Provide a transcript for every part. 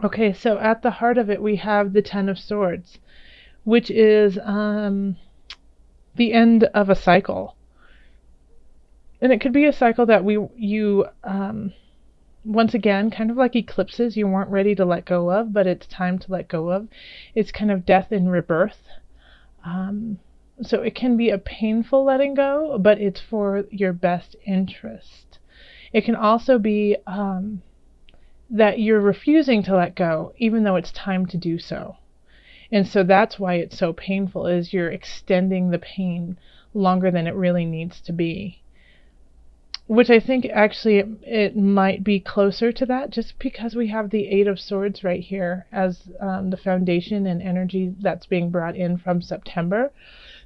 Okay, so at the heart of it, we have the Ten of Swords, which is the end of a cycle. And it could be a cycle that you once again, kind of like eclipses, you weren't ready to let go of, but it's time to let go of. It's kind of death and rebirth. Um, so it can be a painful letting go, but it's for your best interest. It can also be that you're refusing to let go, even though it's time to do so. And so that's why it's so painful, is you're extending the pain longer than it really needs to be. Which I think actually it might be closer to that, just because we have the Eight of Swords right here as the foundation and energy that's being brought in from September.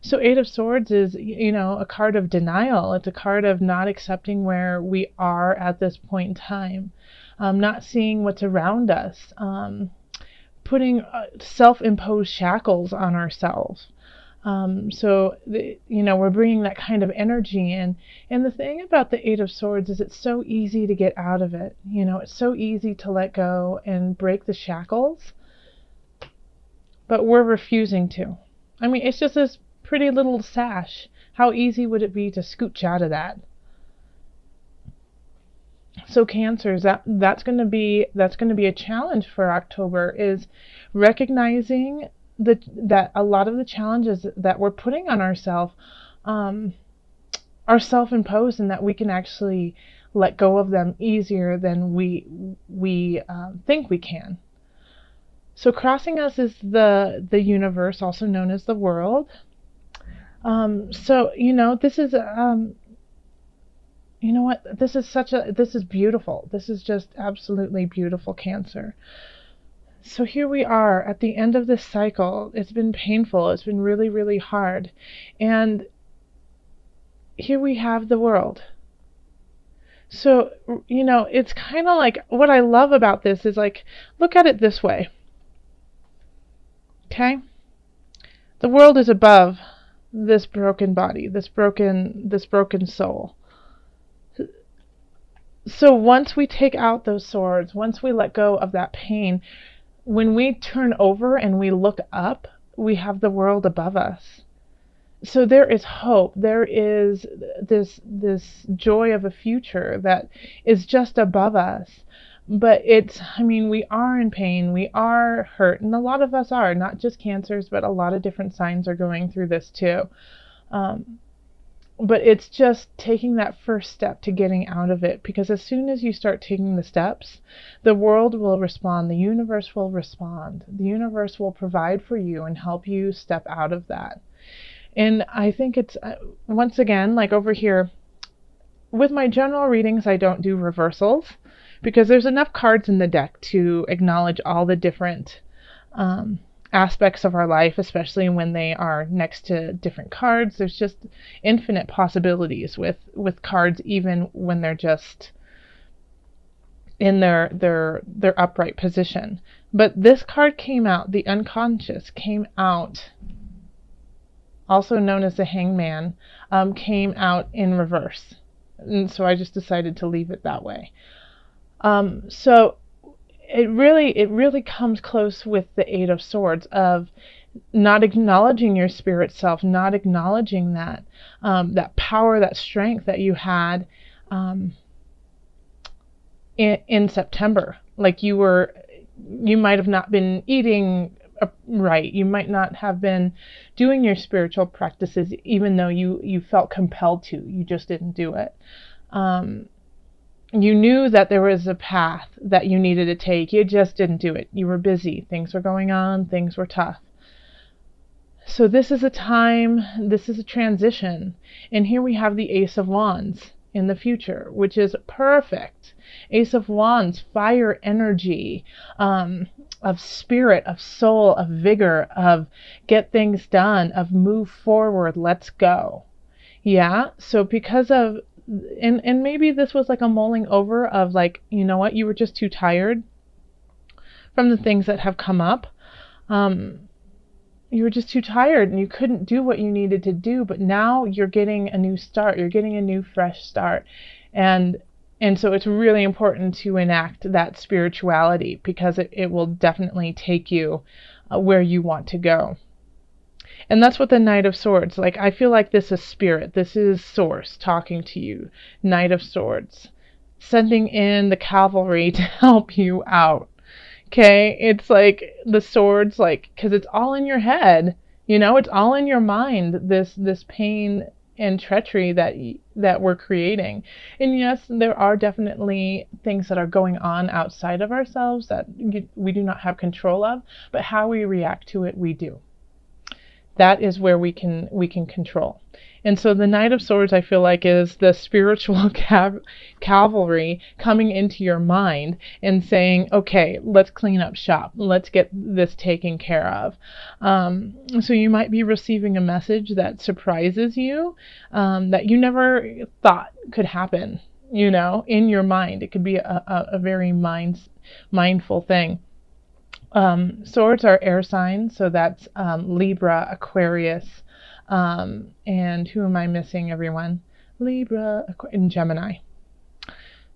So Eight of Swords is, a card of denial. It's a card of not accepting where we are at this point in time, not seeing what's around us, putting self-imposed shackles on ourselves. We're bringing that kind of energy in. And the thing about the Eight of Swords is it's so easy to get out of it. It's so easy to let go and break the shackles, but we're refusing to. I mean, it's just this pretty little sash. How easy would it be to scooch out of that? So Cancers, that's going to be a challenge for October, is recognizing that a lot of the challenges that we're putting on ourselves are self-imposed, and that we can actually let go of them easier than we think we can. So crossing us is the universe, also known as the world. This is this is beautiful. This is just absolutely beautiful, Cancer. So here we are at the end of this cycle. It's been painful. It's been really, really hard. And here we have the world. So, it's kind of like, what I love about this is, like, look at it this way. Okay? The world is above this broken body, this broken soul. So once we take out those swords, once we let go of that pain, when we turn over and we look up, we have the world above us. So there is hope. There is this joy of a future that is just above us. But we are in pain, we are hurt, and a lot of us are, not just Cancers, but a lot of different signs are going through this too. But it's just taking that first step to getting out of it, because as soon as you start taking the steps, the world will respond, the universe will respond, the universe will provide for you and help you step out of that. And I think it's, once again, like over here, with my general readings, I don't do reversals, because there's enough cards in the deck to acknowledge all the different aspects of our life, especially when they are next to different cards. There's just infinite possibilities with cards, even when they're just in their upright position. But this card came out, the unconscious came out, also known as the Hangman, came out in reverse. And so I just decided to leave it that way. So it really comes close with the Eight of Swords, of not acknowledging your spirit self, not acknowledging that that power, that strength that you had in September. Like you might have not been eating right. You might not have been doing your spiritual practices, even though you felt compelled to. You just didn't do it. You knew that there was a path that you needed to take. You just didn't do it. You were busy. Things were going on. Things were tough. So this is a time, this is a transition. And here we have the Ace of Wands in the future, which is perfect. Ace of Wands, fire energy, of spirit, of soul, of vigor, of get things done, of move forward, let's go. Yeah, so because of, and maybe this was like a mulling over of, like, you know what, you were just too tired from the things that have come up. You were just too tired and you couldn't do what you needed to do, but now you're getting a new start. You're getting a new fresh start. And And so it's really important to enact that spirituality, because it will definitely take you where you want to go. And that's what the Knight of Swords, like, I feel like this is spirit. This is Source talking to you. Knight of Swords. Sending in the cavalry to help you out. Okay? It's like the swords, like, because it's all in your head. You know, it's all in your mind, this pain and treachery that we're creating. And yes, there are definitely things that are going on outside of ourselves that we do not have control of, but how we react to it, we do. That is where we can control. And so the Knight of Swords, I feel like, is the spiritual cavalry coming into your mind and saying, okay, let's clean up shop. Let's get this taken care of. So you might be receiving a message that surprises you, that you never thought could happen, you know, in your mind. It could be a very mindful thing. Swords are air signs, so that's Libra, Aquarius, and who am I missing, everyone? Libra, and Gemini.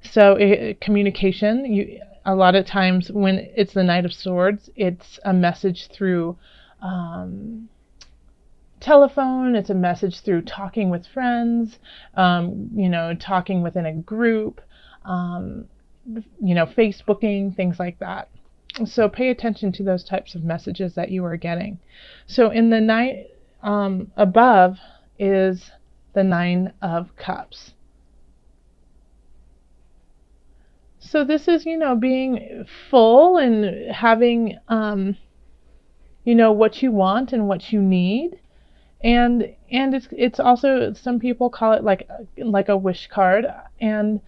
So communication, a lot of times when it's the Knight of Swords, it's a message through telephone, it's a message through talking with friends, you know, talking within a group, you know, Facebooking, things like that. So pay attention to those types of messages that you are getting. So in the Knight above is the Nine of Cups. So this is, you know, being full and having, you know, what you want and what you need. And it's also, some people call it like a wish card. And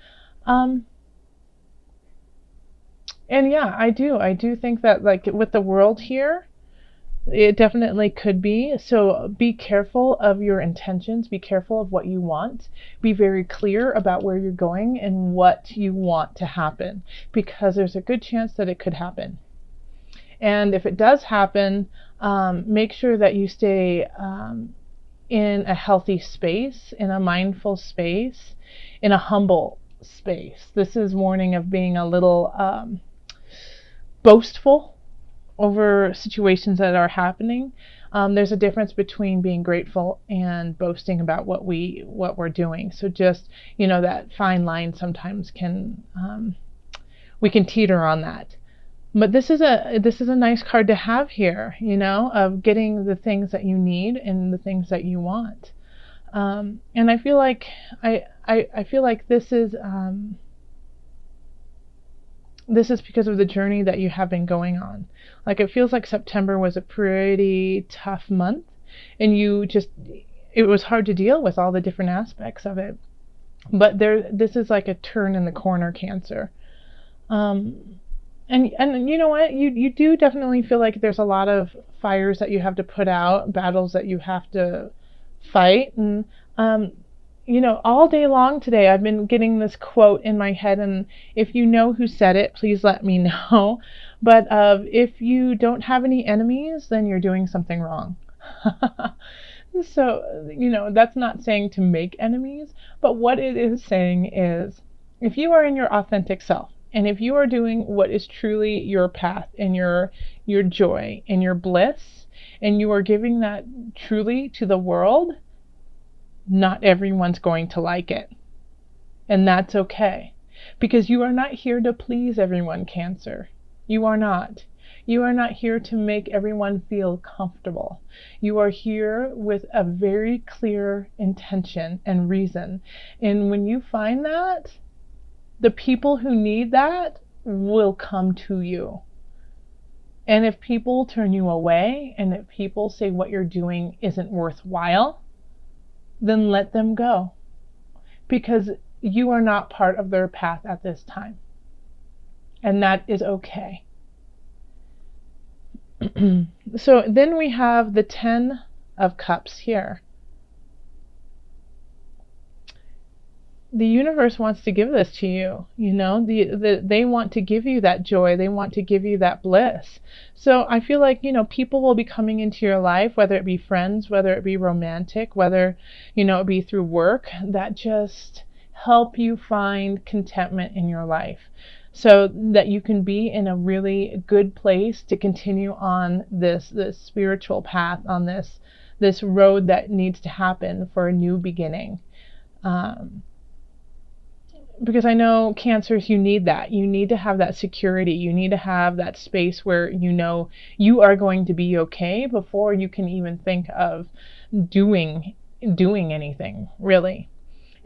yeah, I do think that, like, with the world here, it definitely could be. So be careful of your intentions. Be careful of what you want. Be very clear about where you're going and what you want to happen, because there's a good chance that it could happen. And if it does happen, make sure that you stay in a healthy space, in a mindful space, in a humble space. This is warning of being a little boastful over situations that are happening. There's a difference between being grateful and boasting about what we're doing. So just, you know, that fine line sometimes can we can teeter on that. But this is a nice card to have here, you know, of getting the things that you need and the things that you want. And I feel like I feel like this is because of the journey that you have been going on. Like, it feels like September was a pretty tough month, and it was hard to deal with all the different aspects of it. But this is like a turn in the corner, Cancer. And you know what? You do definitely feel like there's a lot of fires that you have to put out, battles that you have to fight. And you know, all day long today, I've been getting this quote in my head, and if you know who said it, please let me know. But if you don't have any enemies, then you're doing something wrong. So, you know, that's not saying to make enemies, but what it is saying is, if you are in your authentic self, and if you are doing what is truly your path and your joy and your bliss, and you are giving that truly to the world, not everyone's going to like it. And that's okay. Because you are not here to please everyone, Cancer. You are not. You are not here to make everyone feel comfortable. You are here with a very clear intention and reason. And when you find that, the people who need that will come to you. And if people turn you away, and if people say what you're doing isn't worthwhile, then let them go, because you are not part of their path at this time, and that is okay. So then we have the Ten of Cups here. The universe wants to give this to you, you know, they want to give you that joy. They want to give you that bliss. So I feel like, you know, people will be coming into your life, whether it be friends, whether it be romantic, whether, you know, it be through work, that just help you find contentment in your life so that you can be in a really good place to continue on this spiritual path, on this road that needs to happen for a new beginning. Because I know Cancers, you need that. You need to have that security. You need to have that space where you know you are going to be okay before you can even think of doing anything, really.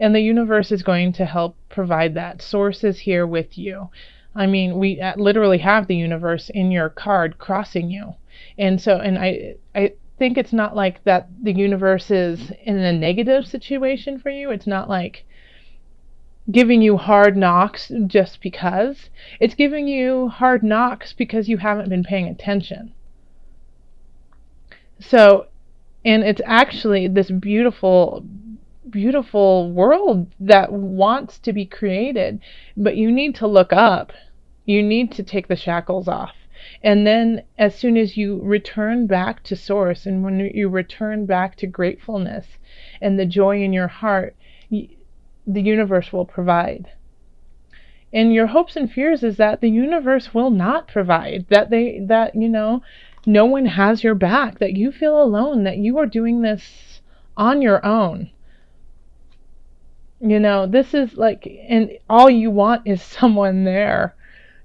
And the universe is going to help provide that. Source is here with you. I mean, we literally have the universe in your card crossing you. And so, and I think it's not like that the universe is in a negative situation for you. It's not like giving you hard knocks just because. It's giving you hard knocks because you haven't been paying attention. So, and it's actually this beautiful world that wants to be created, but you need to look up. You need to take the shackles off. And then as soon as you return back to source, and when you return back to gratefulness and the joy in your heart, the universe will provide. And your hopes and fears is that the universe will not provide, that you know, no one has your back, that you feel alone, that you are doing this on your own. You know, this is like, and all you want is someone there.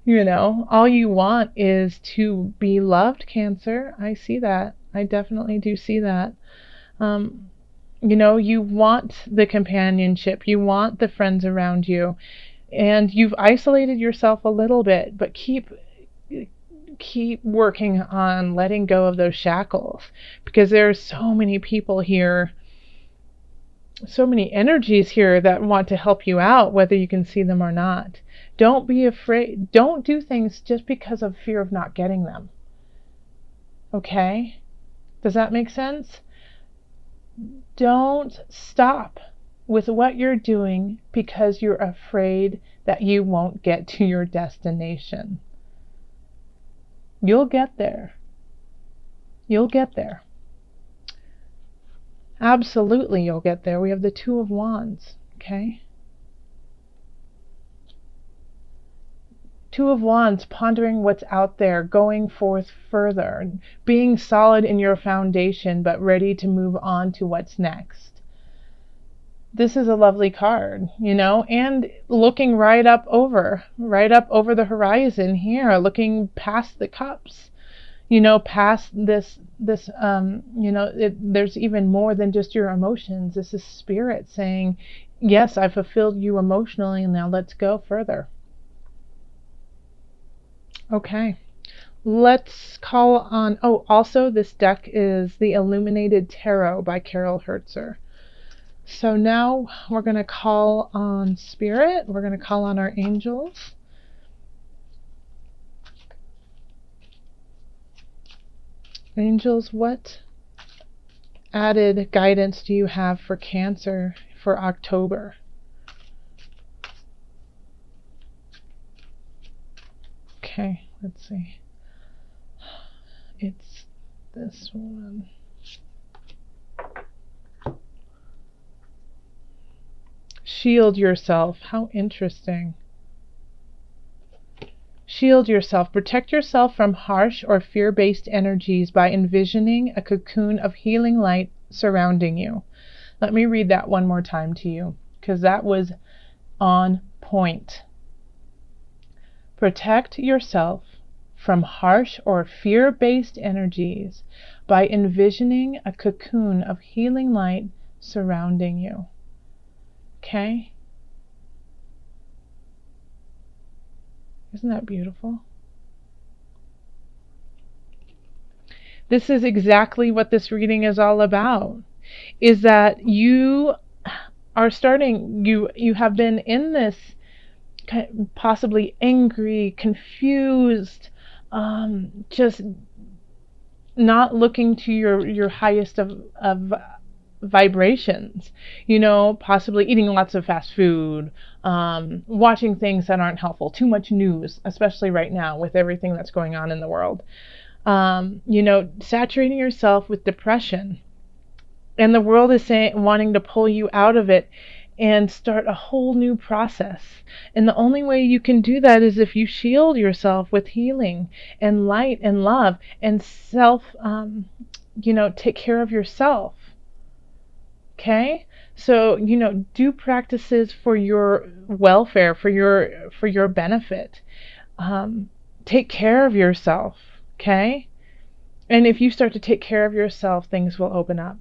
You know, all you want is to be loved, Cancer. I see that. I definitely do see that. You know, you want the companionship. You want the friends around you. And you've isolated yourself a little bit, but keep working on letting go of those shackles, because there's so many people here, so many energies here that want to help you out, whether you can see them or not. Don't be afraid. Don't do things just because of fear of not getting them. Okay? Does that make sense? Don't stop with what you're doing because you're afraid that you won't get to your destination. You'll get there. You'll get there. Absolutely, you'll get there. We have the Two of Wands, okay? Two of Wands, pondering what's out there, going forth further, being solid in your foundation, but ready to move on to what's next. This is a lovely card, you know, and looking right up over the horizon here, looking past the cups. You know, past this, you know, there's even more than just your emotions. This is spirit saying, yes, I fulfilled you emotionally, and now let's go further. Okay, let's call on, oh, also this deck is the Illuminated Tarot by Carol Hertzer. So now we're going to call on spirit. We're going to call on our angels. Angels, what added guidance do you have for Cancer for October? Okay, let's see. It's this one. Shield yourself. How interesting. Shield yourself. Protect yourself from harsh or fear-based energies by envisioning a cocoon of healing light surrounding you. Let me read that one more time to you, because that was on point. Protect yourself from harsh or fear-based energies by envisioning a cocoon of healing light surrounding you. Okay? Isn't that beautiful? This is exactly what this reading is all about. Is that you are starting, you have been in this possibly angry, confused, just not looking to your highest of vibrations, you know, possibly eating lots of fast food, watching things that aren't helpful, too much news, especially right now with everything that's going on in the world, you know, saturating yourself with depression, and the world is wanting to pull you out of it. and start a whole new process. And the only way you can do that is if you shield yourself with healing and light and love and take care of yourself. Okay? So, do practices for your welfare, for your benefit. Take care of yourself. Okay? And if you start to take care of yourself, things will open up.